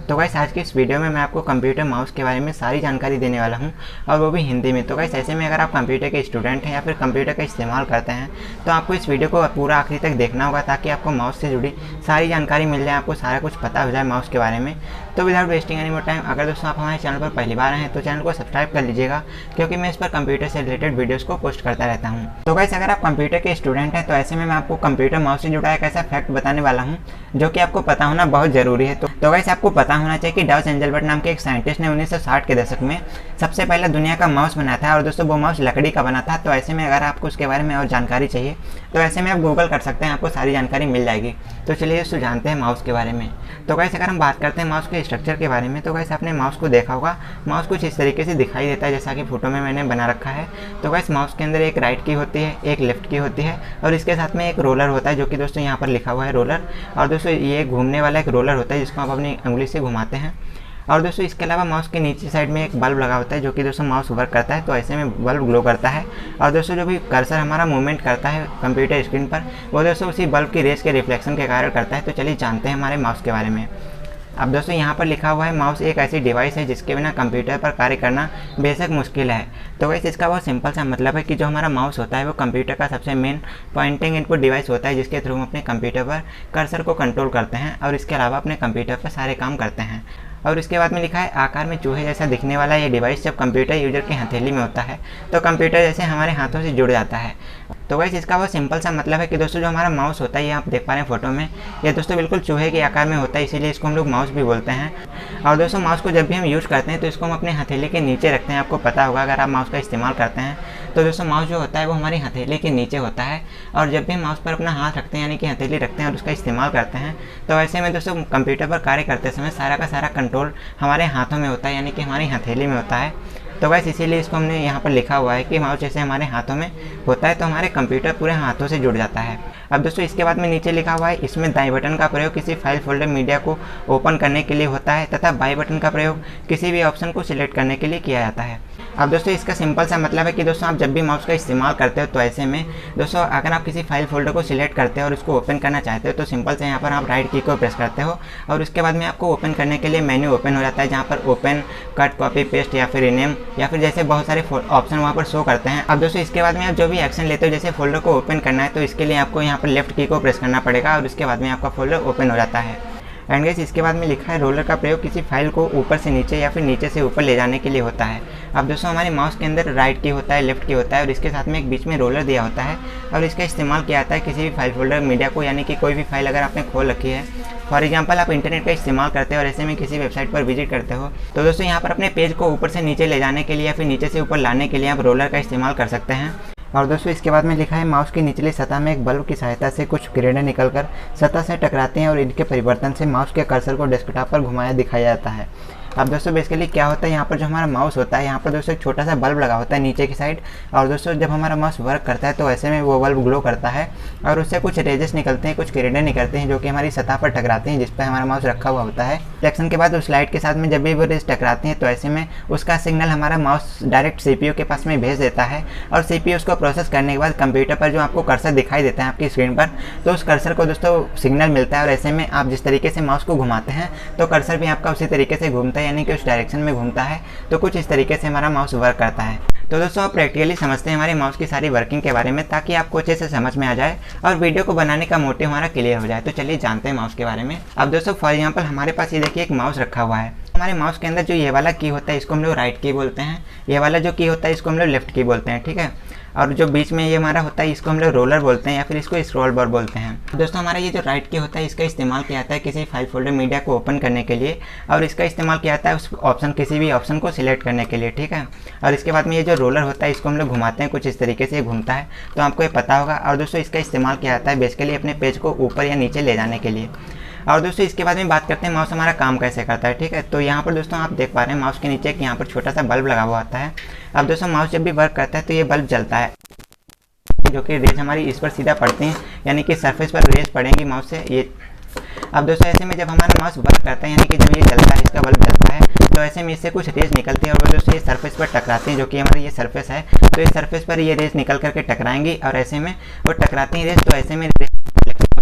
तो गाइस आज की इस वीडियो में मैं आपको कंप्यूटर माउस के बारे में सारी जानकारी देने वाला हूं और वो भी हिंदी में। तो गाइस ऐसे में अगर आप कंप्यूटर के स्टूडेंट हैं या फिर कंप्यूटर का इस्तेमाल करते हैं तो आपको इस वीडियो को पूरा आखिरी तक देखना होगा ताकि आपको माउस से जुड़ी सारी जानकारी मिल जाए, आपको सारा कुछ पता हो जाए माउस के बारे में। तो without wasting any more time, अगर दोस्तों आप हमारे चैनल पर पहली बार हैं तो चैनल को सब्सक्राइब कर लीजिएगा, क्योंकि मैं इस पर कंप्यूटर से रिलेटेड वीडियोस को पोस्ट करता रहता हूं। तो गाइस अगर आप कंप्यूटर के स्टूडेंट हैं तो ऐसे में मैं आपको कंप्यूटर माउस से जुड़ा एक ऐसा फैक्ट बताने वाला हूं जो कि आपको पता होना बहुत ज़रूरी है। तो गाइस आपको पता होना चाहिए कि डॉस एंजलबर्ट नाम के एक साइंटिस्ट ने 1960 के दशक में सबसे पहले दुनिया का माउस बनाया था और दोस्तों वो माउस लकड़ी का बना था। तो ऐसे में अगर आपको उसके बारे में और जानकारी चाहिए तो ऐसे में आप गूगल कर सकते हैं, आपको सारी जानकारी मिल जाएगी। तो चलिए दोस्तों जानते हैं माउस के बारे में। तो गाइस अगर हम बात करते हैं माउस के स्ट्रक्चर के बारे में तो गाइस आपने माउस को देखा होगा, माउस कुछ इस तरीके से दिखाई देता है जैसा कि फोटो में मैंने बना रखा है। तो गाइस माउस के अंदर एक राइट की होती है, एक लेफ्ट की होती है और इसके साथ में एक रोलर होता है जो कि दोस्तों यहाँ पर लिखा हुआ है रोलर। और दोस्तों ये घूमने वाला एक रोलर होता है जिसको आप अपनी उंगली से घुमाते हैं। और दोस्तों इसके अलावा माउस के नीचे साइड में एक बल्ब लगा होता है जो कि दोस्तों माउस वर्क करता है, तो ऐसे में बल्ब ग्लो करता है। और दोस्तों जो भी कर्सर हमारा मूवमेंट करता है कंप्यूटर स्क्रीन पर वो दोस्तों उसी बल्ब की रेस के रिफ्लेक्शन के कारण करता है। तो चलिए जानते हैं हमारे माउस के बारे में। अब दोस्तों यहाँ पर लिखा हुआ है माउस एक ऐसी डिवाइस है जिसके बिना कंप्यूटर पर कार्य करना बेशक मुश्किल है। तो वैसे इसका बहुत सिंपल सा मतलब है कि जो हमारा माउस होता है वो कंप्यूटर का सबसे मेन पॉइंटिंग इनपुट डिवाइस होता है जिसके थ्रू हम अपने कंप्यूटर पर कर्सर को कंट्रोल करते हैं और इसके अलावा अपने कंप्यूटर पर सारे काम करते हैं। और इसके बाद में लिखा है आकार में चूहे जैसा दिखने वाला ये डिवाइस जब कंप्यूटर यूजर की हथेली में होता है तो कंप्यूटर जैसे हमारे हाथों से जुड़ जाता है। तो गाइस इसका बहुत सिंपल सा मतलब है कि दोस्तों जो हमारा माउस होता है ये आप देख पा रहे हैं फोटो में, ये दोस्तों बिल्कुल चूहे के आकार में होता है, इसीलिए इसको हम लोग माउस भी बोलते हैं। और दोस्तों माउस को जब भी हम यूज़ करते हैं तो इसको हम अपने हथेली के नीचे रखते हैं। आपको पता होगा अगर आप माउस का इस्तेमाल करते हैं तो दोस्तों माउस जो होता है वो हमारी हथेली के नीचे होता है। और जब भी हम माउस पर अपना हाथ रखते हैं यानी कि हथेली रखते हैं और उसका इस्तेमाल करते हैं तो ऐसे में दोस्तों कंप्यूटर पर कार्य करते समय सारा का सारा कंट्रोल हमारे हाथों में होता है, यानी कि हमारी हथेली में होता है। तो गाइस इसीलिए इसको हमने यहाँ पर लिखा हुआ है कि माउस जैसे हमारे हाथों में होता है तो हमारे कंप्यूटर पूरे हाथों से जुड़ जाता है। अब दोस्तों इसके बाद में नीचे लिखा हुआ है इसमें दाएं बटन का प्रयोग किसी फाइल फोल्डर मीडिया को ओपन करने के लिए होता है तथा बाएं बटन का प्रयोग किसी भी ऑप्शन को सिलेक्ट करने के लिए किया जाता है। अब दोस्तों इसका सिंपल सा मतलब है कि दोस्तों आप जब भी माउस का इस्तेमाल करते हो तो ऐसे में दोस्तों अगर आप किसी फाइल फोल्डर को सिलेक्ट करते हो और उसको ओपन करना चाहते हो तो सिंपल से यहाँ पर आप राइट की को प्रेस करते हो और उसके बाद में आपको ओपन करने के लिए मेन्यू ओपन हो जाता है जहाँ पर ओपन, कट, कॉपी, पेस्ट या फिर रीनेम या फिर जैसे बहुत सारे ऑप्शन वहाँ पर शो करते हैं। अब दोस्तों इसके बाद में आप जो भी एक्शन लेते हो जैसे फोल्डर को ओपन करना है तो इसके लिए आपको यहाँ पर लेफ्ट की को प्रेस करना पड़ेगा और उसके बाद में आपका फोल्डर ओपन हो जाता है। एंड गाइस इसके बाद में लिखा है रोलर का प्रयोग किसी फाइल को ऊपर से नीचे या फिर नीचे से ऊपर ले जाने के लिए होता है। अब दोस्तों हमारे माउस के अंदर राइट की होता है, लेफ्ट की होता है और इसके साथ में एक बीच में रोलर दिया होता है और इसका इस्तेमाल किया जाता है किसी भी फाइल फोल्डर मीडिया को, यानी कि कोई भी फाइल अगर आपने खोल रखी है, फॉर एग्जांपल आप इंटरनेट का इस्तेमाल करते हो और ऐसे में किसी वेबसाइट पर विजिट करते हो तो दोस्तों यहाँ पर अपने पेज को ऊपर से नीचे ले जाने के लिए या फिर नीचे से ऊपर लाने के लिए आप रोलर का इस्तेमाल कर सकते हैं। और दोस्तों इसके बाद में लिखा है माउस की निचली सतह में एक बल्ब की सहायता से कुछ किरणें निकलकर सतह से टकराती हैं और इनके परिवर्तन से माउस के कर्सर को डेस्कटॉप पर घुमाया दिखाया जाता है। अब दोस्तों बेसिकली क्या होता है, यहाँ पर जो हमारा माउस होता है यहाँ पर दोस्तों एक छोटा सा बल्ब लगा होता है नीचे की साइड और दोस्तों जब हमारा माउस वर्क करता है तो ऐसे में वो बल्ब ग्लो करता है और उससे कुछ रेजेस निकलते हैं, कुछ किरणें निकलते हैं जो कि हमारी सतह पर टकराती हैं जिस पर हमारा माउस रखा हुआ होता है। रिएक्शन के बाद उस लाइट के साथ में जब भी वो रेज टकराती हैं तो ऐसे में उसका सिग्नल हमारा माउस डायरेक्ट CPU के पास में भेज देता है और CPU उसको प्रोसेस करने के बाद कंप्यूटर पर जो आपको कर्सर दिखाई देता है आपकी स्क्रीन पर तो उस कर्सर को दोस्तों सिग्नल मिलता है और ऐसे में आप जिस तरीके से माउस को घुमाते हैं तो कर्सर भी आपका उसी तरीके से घूमता है, यानी कि उस डायरेक्शन में घूमता है। तो कुछ इस तरीके से हमारा माउस वर्क करता है। तो दोस्तों आप प्रैक्टिकली समझते हैं हमारे माउस की सारी वर्किंग के बारे में ताकि आपको अच्छे से समझ में आ जाए और वीडियो को बनाने का मोटिव हमारा क्लियर हो जाए। तो चलिए जानते हैं माउस के बारे में। अब दोस्तों फॉर एग्जांपल हमारे पास ये देखिए एक माउस रखा हुआ है। हमारे माउस के अंदर जो ये वाला की होता है इसको हम लोग राइट की बोलते हैं, ये वाला जो की होता है इसको हम लोग लेफ्ट की बोलते हैं, ठीक है। और जो बीच में ये हमारा होता है इसको हम लोग रोलर बोलते हैं या फिर इसको स्क्रॉल बार बोलते हैं। दोस्तों हमारा ये जो राइट की होता है इसका इस्तेमाल किया जाता है किसी फाइल फोल्डर मीडिया को ओपन करने के लिए और इसका इस्तेमाल किया जाता है उस ऑप्शन किसी भी ऑप्शन को सिलेक्ट करने के लिए, ठीक है। और इसके बाद में ये जो रोलर होता है इसको हम लोग घुमाते हैं, कुछ इस तरीके से घूमता है तो आपको ये पता होगा। और दोस्तों इसका इस्तेमाल किया जाता है बेसिकली अपने पेज को ऊपर या नीचे ले जाने के लिए। और दोस्तों इसके बाद में बात करते हैं माउस हमारा काम कैसे करता है, ठीक है। तो यहाँ पर दोस्तों आप देख पा रहे हैं माउस के नीचे एक यहाँ पर छोटा सा बल्ब लगा हुआ होता है। अब दोस्तों माउस जब भी वर्क करता है तो ये बल्ब जलता है जो कि रेज हमारी इस पर सीधा पड़ती हैं, यानी कि सरफेस पर रेज पड़ेंगी माउस से ये। अब दोस्तों ऐसे में जब हमारा माउस वर्क करता है यानी कि जब ये जलता है, इसका बल्ब जलता है तो ऐसे में इससे कुछ रेज निकलती है और वो दोस्तों ये सरफेस पर टकराती हैं जो कि हमारी ये सरफेस है। तो इस सरफेस पर ये रेज निकल करके टकराएंगी और ऐसे में वो टकराती हैं रेज तो ऐसे में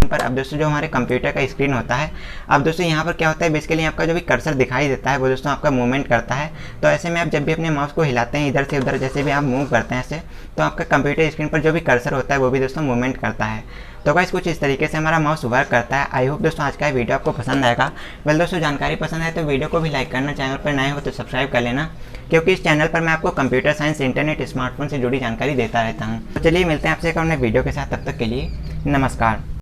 स्क्रीन पर। अब दोस्तों जो हमारे कंप्यूटर का स्क्रीन होता है, अब दोस्तों यहाँ पर क्या होता है, बेसिकली आपका जो भी कर्सर दिखाई देता है वो दोस्तों आपका मूवमेंट करता है। तो ऐसे में आप जब भी अपने माउस को हिलाते हैं इधर से उधर, जैसे भी आप मूव करते हैं ऐसे, तो आपका कंप्यूटर स्क्रीन पर जो भी कर्सर होता है वो भी दोस्तों मूवमेंट करता है। तो गाइस कुछ इस तरीके से हमारा माउस वर्क करता है। आई होप दोस्तों आज का वीडियो आपको पसंद आएगा। वेल दोस्तों जानकारी पसंद है तो वीडियो को भी लाइक करना, चैनल पर नए हो तो सब्सक्राइब कर लेना, क्योंकि इस चैनल पर मैं आपको कंप्यूटर साइंस, इंटरनेट, स्मार्टफोन से जुड़ी जानकारी देता रहता हूँ। तो चलिए मिलते हैं आपसे एक और नए वीडियो के साथ, तब तक के लिए नमस्कार।